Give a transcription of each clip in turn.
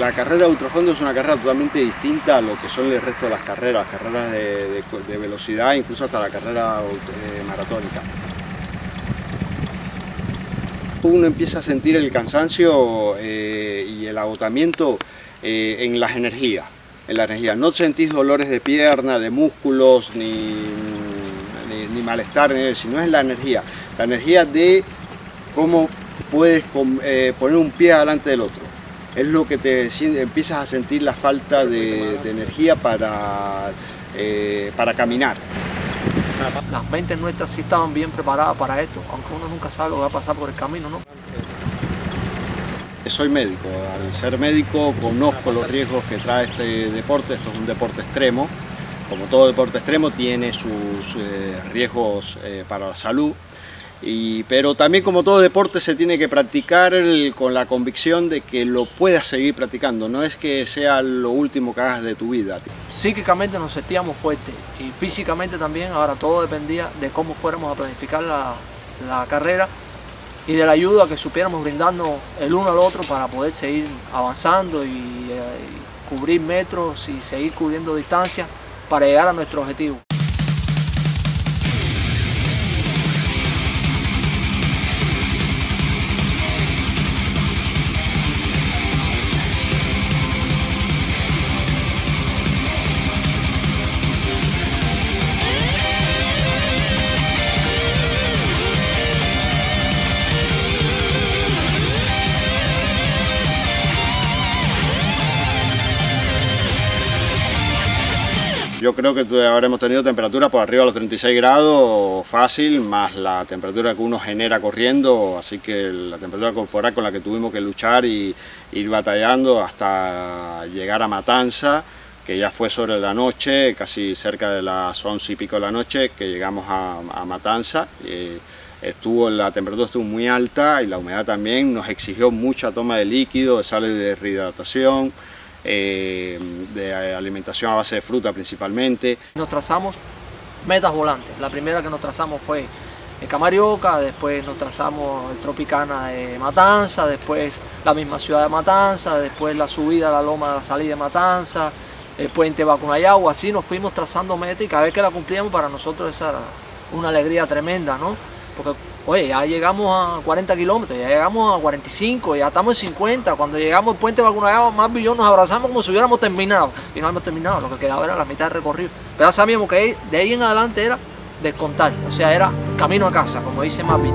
la carrera de ultrafondo es una carrera totalmente distinta a lo que son el resto de las carreras de velocidad, incluso hasta la carrera maratónica. Uno empieza a sentir el cansancio y el agotamiento en las energías. No sentís dolores de pierna, de músculos, ni malestar, sino es la energía de cómo puedes poner un pie delante del otro. Es lo que empiezas a sentir la falta de energía para caminar. Las mentes nuestras sí estaban bien preparadas para esto, aunque uno nunca sabe lo que va a pasar por el camino, ¿no? Soy médico, al ser médico conozco los riesgos que trae este deporte. Esto es un deporte extremo, como todo deporte extremo tiene sus riesgos para la salud, pero también como todo deporte se tiene que practicar con la convicción de que lo puedas seguir practicando, no es que sea lo último que hagas de tu vida. Psíquicamente nos sentíamos fuertes y físicamente también. Ahora todo dependía de cómo fuéramos a planificar la carrera y de la ayuda que supiéramos brindarnos el uno al otro para poder seguir avanzando y cubrir metros y seguir cubriendo distancias para llegar a nuestro objetivo. Yo creo que habremos tenido temperatura por arriba de los 36 grados fácil, más la temperatura que uno genera corriendo, así que la temperatura corporal con la que tuvimos que luchar y ir batallando hasta llegar a Matanza, que ya fue sobre la noche, casi cerca de las 11 y pico de la noche, que llegamos a Matanza. La temperatura estuvo muy alta y la humedad también, nos exigió mucha toma de líquido, de sales de rehidratación, de alimentación a base de fruta principalmente. Nos trazamos metas volantes. La primera que nos trazamos fue el Camarioca, después nos trazamos el Tropicana de Matanza, después la misma ciudad de Matanza, después la subida a la loma de la salida de Matanza, el puente Bacunayagua. Así nos fuimos trazando metas y cada vez que la cumplíamos para nosotros esa era una alegría tremenda, ¿no? Porque oye, ya llegamos a 40 kilómetros, ya llegamos a 45, ya estamos en 50. Cuando llegamos al puente Bacunayagua, más y yo nos abrazamos como si hubiéramos terminado. Y no hemos terminado, lo que quedaba era la mitad del recorrido. Pero ya sabíamos que de ahí en adelante era descontar, o sea, era camino a casa, como dice Mapi.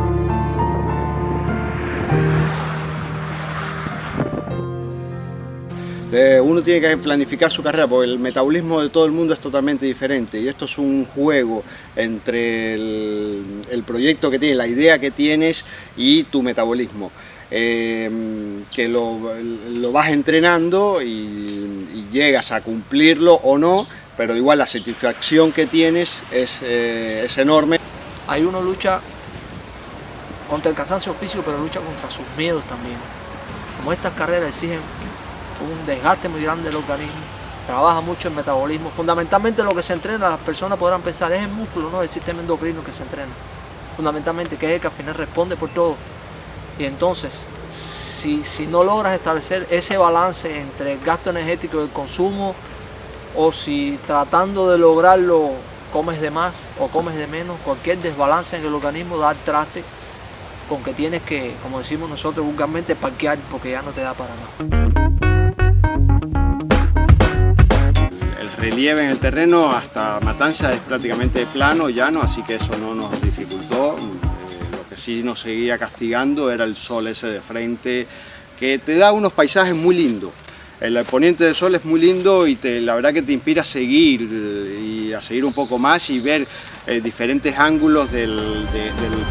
Uno tiene que planificar su carrera porque el metabolismo de todo el mundo es totalmente diferente y esto es un juego entre el proyecto que tienes, la idea que tienes y tu metabolismo, que lo vas entrenando y llegas a cumplirlo o no, pero igual la satisfacción que tienes es enorme. Ahí uno lucha contra el cansancio físico, pero lucha contra sus miedos también. Como estas carreras exigen un desgaste muy grande del organismo, trabaja mucho el metabolismo. Fundamentalmente lo que se entrena, las personas podrán pensar, es el músculo, no el sistema endocrino que se entrena. Fundamentalmente, que es el que al final responde por todo. Y entonces, si no logras establecer ese balance entre el gasto energético y el consumo, o si tratando de lograrlo comes de más o comes de menos, cualquier desbalance en el organismo da al traste con que tienes que, como decimos nosotros vulgarmente, parquear porque ya no te da para nada. Relieve en el terreno hasta Matanza es prácticamente plano, llano, así que eso no nos dificultó. Lo que sí nos seguía castigando era el sol ese de frente, que te da unos paisajes muy lindos. El poniente del sol es muy lindo y la verdad que te inspira a seguir y a seguir un poco más y ver diferentes ángulos del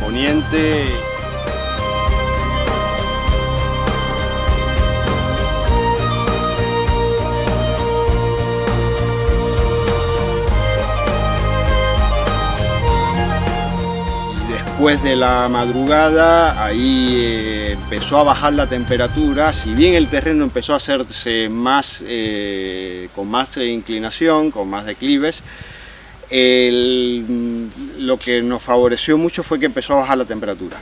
poniente. Después de la madrugada, ahí empezó a bajar la temperatura, si bien el terreno empezó a hacerse más, con más inclinación, con más declives, lo que nos favoreció mucho fue que empezó a bajar la temperatura.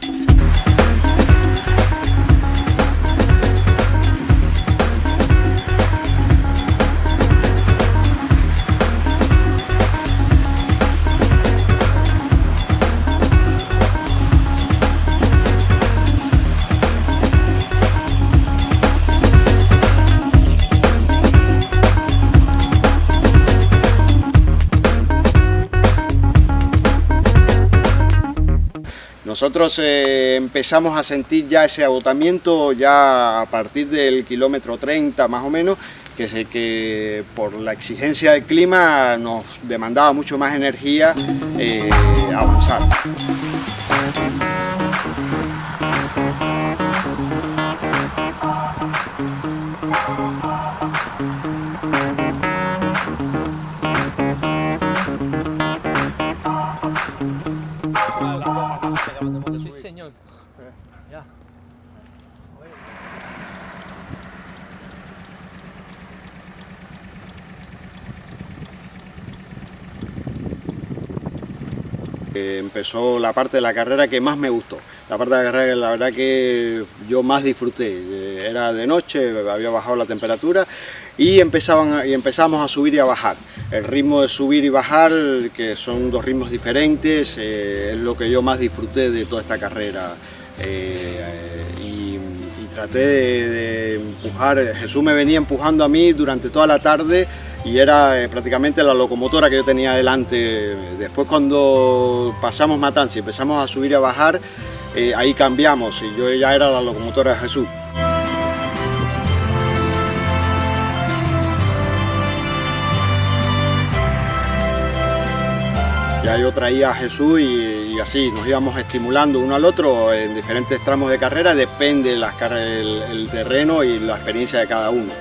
Nosotros empezamos a sentir ya ese agotamiento ya a partir del kilómetro 30 más o menos, que por la exigencia del clima nos demandaba mucho más energía avanzar. Sí, señor. Ya. Empezó la parte de la carrera que más me gustó. La parte de la carrera, la verdad que yo más disfruté. Era de noche, había bajado la temperatura y empezamos a subir y a bajar. El ritmo de subir y bajar, que son dos ritmos diferentes, es lo que yo más disfruté de toda esta carrera. Y traté de empujar. Jesús me venía empujando a mí durante toda la tarde y era prácticamente la locomotora que yo tenía delante. Después, cuando pasamos Matanza y empezamos a subir y a bajar, ahí cambiamos y yo ya era la locomotora de Jesús. Ya yo traía a Jesús y así nos íbamos estimulando uno al otro en diferentes tramos de carrera, depende el terreno y la experiencia de cada uno.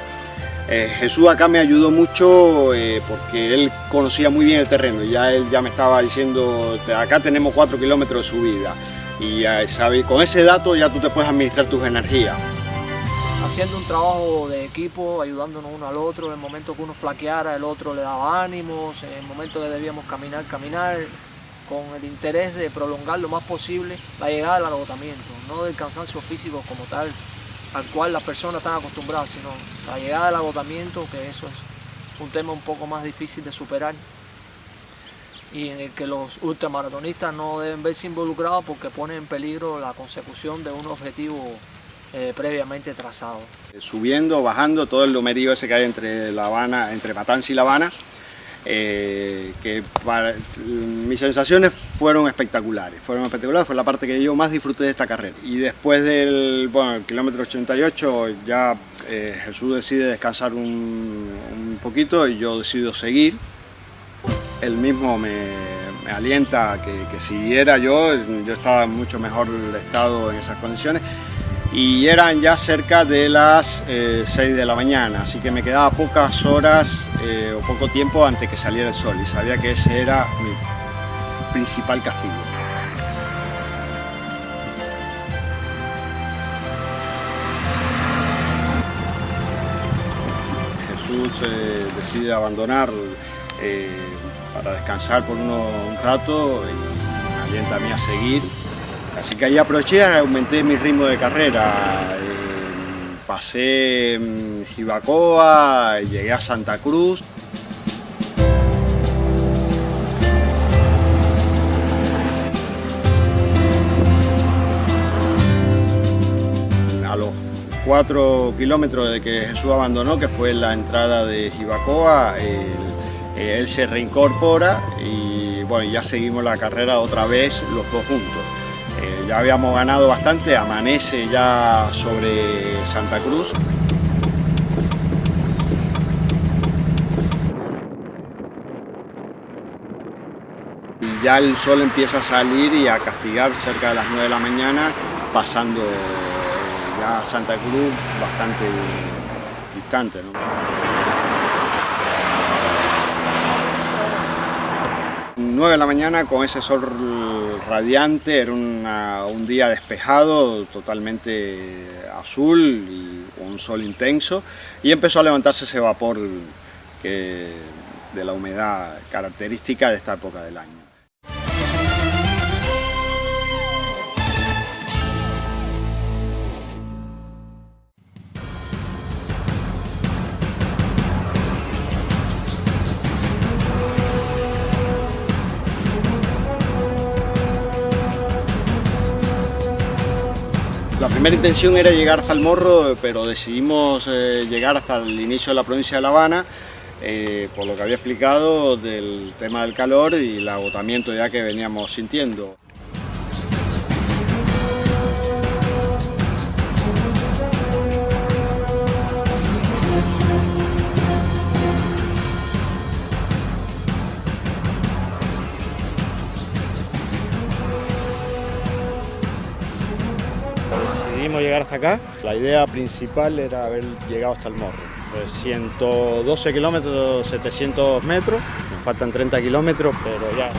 Jesús acá me ayudó mucho porque él conocía muy bien el terreno, él ya me estaba diciendo, acá tenemos 4 kilómetros de subida y con ese dato ya tú te puedes administrar tus energías. Haciendo un trabajo de equipo, ayudándonos uno al otro, en el momento que uno flaqueara, el otro le daba ánimos, en el momento que debíamos caminar, con el interés de prolongar lo más posible la llegada del agotamiento, no del cansancio físico como tal, al cual las personas están acostumbradas, sino la llegada del agotamiento, que eso es un tema un poco más difícil de superar y en el que los ultramaratonistas no deben verse involucrados porque pone en peligro la consecución de un objetivo previamente trazado. Subiendo, bajando, todo el lomerío ese que hay entre Matanza y La Habana, mis sensaciones fueron espectaculares, fue la parte que yo más disfruté de esta carrera. Y después del kilómetro 88 ya Jesús decide descansar un poquito y yo decido seguir. Él mismo me alienta que siguiera yo estaba en mucho mejor estado en esas condiciones. Y eran ya cerca de las 6 de la mañana, así que me quedaba pocas horas o poco tiempo antes que saliera el sol y sabía que ese era mi principal castigo. Jesús decide abandonar para descansar por un rato y me alienta a mí a seguir. Así que ahí aproveché y aumenté mi ritmo de carrera. Pasé Jibacoa, llegué a Santa Cruz. A los 4 kilómetros de que Jesús abandonó, que fue la entrada de Jibacoa, él se reincorpora y bueno, ya seguimos la carrera otra vez los dos juntos. Ya habíamos ganado bastante, amanece ya sobre Santa Cruz. Y ya el sol empieza a salir y a castigar cerca de las 9 de la mañana, pasando ya Santa Cruz bastante distante, ¿no? 9 de la mañana con ese sol radiante, era un día despejado, totalmente azul y un sol intenso, y empezó a levantarse ese vapor de la humedad característica de esta época del año. La primera intención era llegar hasta el Morro, pero decidimos llegar hasta el inicio de la provincia de La Habana, por lo que había explicado del tema del calor y el agotamiento ya que veníamos sintiendo. conseguimos llegar hasta acá. La idea principal era haber llegado hasta el morro. 112 kilómetros, 700 metros, nos faltan 30 kilómetros, pero ya